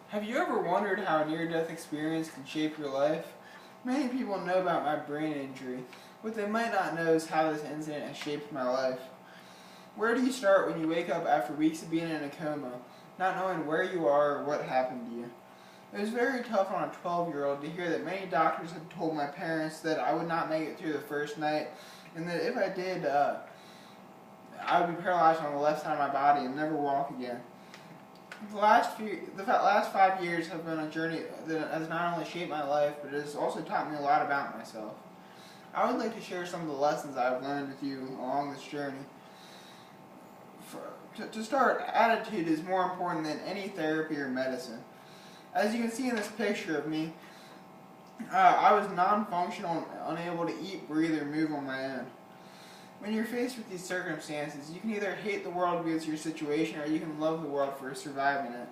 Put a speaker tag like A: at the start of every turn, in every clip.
A: Have you ever wondered how a near-death experience can shape your life? Many people know about my brain injury. What they might not know is how this incident has shaped my life. Where do you start when you wake up after weeks of being in a coma, not knowing where you are or what happened to you? It was very tough on a 12-year-old to hear that many doctors had told my parents that I would not make it through the first night, and that if I did, I would be paralyzed on the left side of my body and never walk again. The last 5 years have been a journey that has not only shaped my life, but it has also taught me a lot about myself. I would like to share some of the lessons I've learned with you along this journey. To start, attitude is more important than any therapy or medicine. As you can see in this picture of me, I was non-functional, unable to eat, breathe, or move on my own. When you're faced with these circumstances, you can either hate the world because of your situation, or you can love the world for surviving it.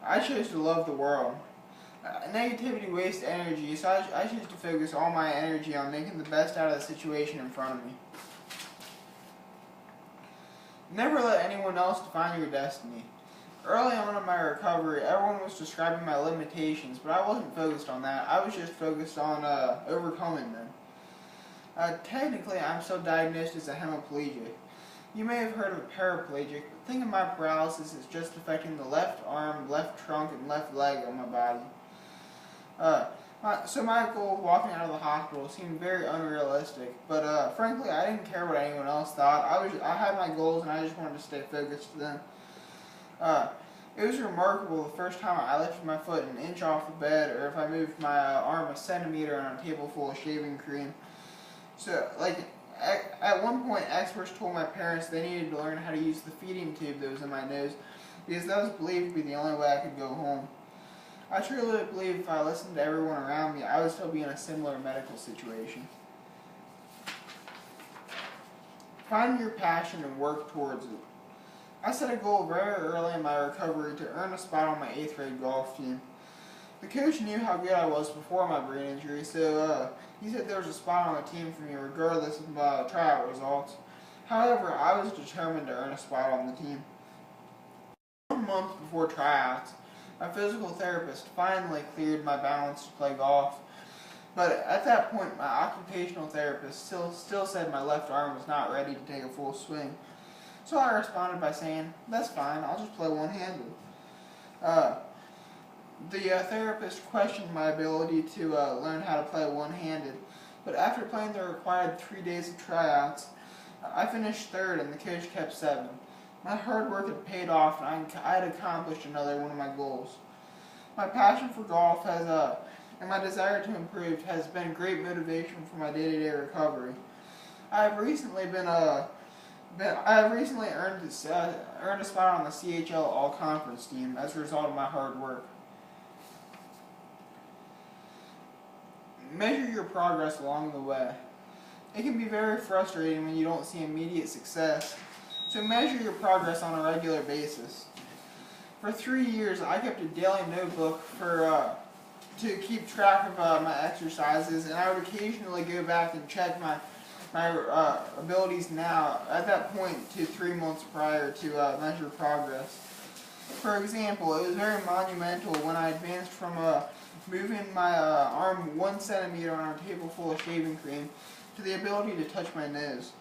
A: I chose to love the world. Negativity wastes energy, so I choose to focus all my energy on making the best out of the situation in front of me. Never let anyone else define your destiny. Early on in my recovery, everyone was describing my limitations, but I wasn't focused on that. I was just focused on overcoming them. Technically, I'm still diagnosed as a hemiplegic. You may have heard of a paraplegic, but think of my paralysis as just affecting the left arm, left trunk, and left leg of my body. So my goal of walking out of the hospital seemed very unrealistic, but frankly, I didn't care what anyone else thought. I had my goals, and I just wanted to stay focused to them. It was remarkable the first time I lifted my foot an inch off the bed, or if I moved my arm a centimeter on a table full of shaving cream. So, at one point, experts told my parents they needed to learn how to use the feeding tube that was in my nose, because that was believed to be the only way I could go home. I truly believe if I listened to everyone around me, I would still be in a similar medical situation. Find your passion and work towards it. I set a goal very early in my recovery to earn a spot on my 8th grade golf team. The coach knew how good I was before my brain injury, so he said there was a spot on the team for me regardless of tryout results. However, I was determined to earn a spot on the team. 1 month before tryouts, my physical therapist finally cleared my balance to play golf. But at that point, my occupational therapist still said my left arm was not ready to take a full swing. So I responded by saying, "That's fine, I'll just play one-handed." The therapist questioned my ability to learn how to play one-handed, but after playing the required 3 days of tryouts, I finished third and the coach kept 7. My hard work had paid off, and I had accomplished another one of my goals. My passion for golf and my desire to improve has been great motivation for my day-to-day recovery. I have recently earned a spot on the CHL All-Conference team as a result of my hard work. Measure your progress along the way. It can be very frustrating when you don't see immediate success, so measure your progress on a regular basis. For 3 years, I kept a daily notebook to keep track of my exercises, and I would occasionally go back and check my abilities now, at that point, to 3 months prior to measure progress. For example, it was very monumental when I advanced from moving my arm 1 centimeter on a table full of shaving cream to the ability to touch my nose.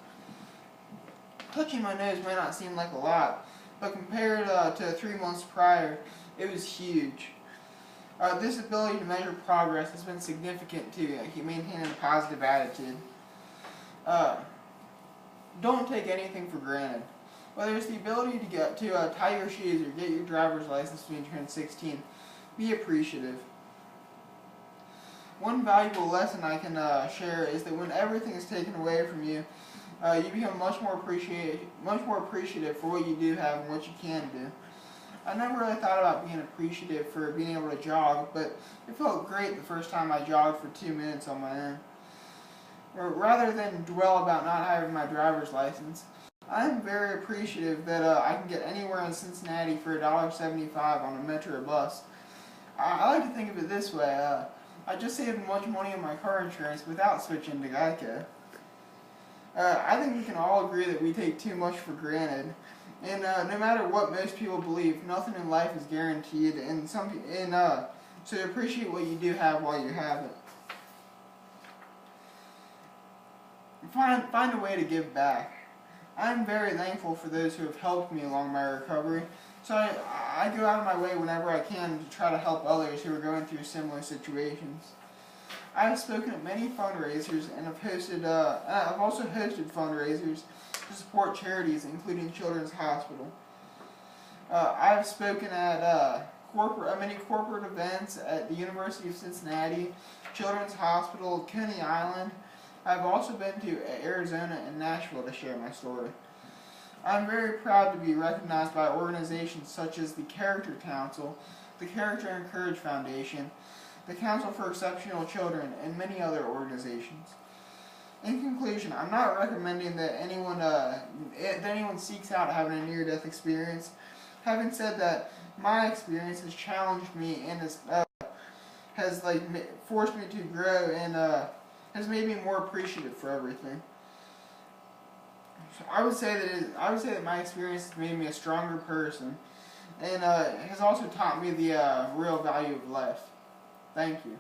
A: Touching my nose may not seem like a lot, but compared to 3 months prior, it was huge. This ability to measure progress has been significant to maintaining a positive attitude. Don't take anything for granted. Whether it's the ability to tie your shoes or get your driver's license when you turn 16, be appreciative. One valuable lesson I can share is that when everything is taken away from you, you become much more appreciative for what you do have and what you can do. I never really thought about being appreciative for being able to jog, but it felt great the first time I jogged for 2 minutes on my own. Rather than dwell about not having my driver's license, I'm very appreciative that I can get anywhere in Cincinnati for $1.75 on a metro bus. I like to think of it this way. I just saved much money on my car insurance without switching to Geico. I think we can all agree that we take too much for granted, And no matter what most people believe, nothing in life is guaranteed, and so appreciate what you do have while you have it. Find a way to give back. I am very thankful for those who have helped me along my recovery, so I go out of my way whenever I can to try to help others who are going through similar situations. I have spoken at many fundraisers and I've also hosted fundraisers to support charities, including Children's Hospital. I have spoken at many corporate events at the University of Cincinnati, Children's Hospital, Coney Island. I've also been to Arizona and Nashville to share my story. I'm very proud to be recognized by organizations such as the Character Council, the Character and Courage Foundation, the Council for Exceptional Children, and many other organizations. In conclusion, I'm not recommending that anyone seeks out having a near-death experience. Having said that, my experience has challenged me and has forced me to grow and has made me more appreciative for everything. So I would say that my experience has made me a stronger person, and has also taught me the real value of life. Thank you.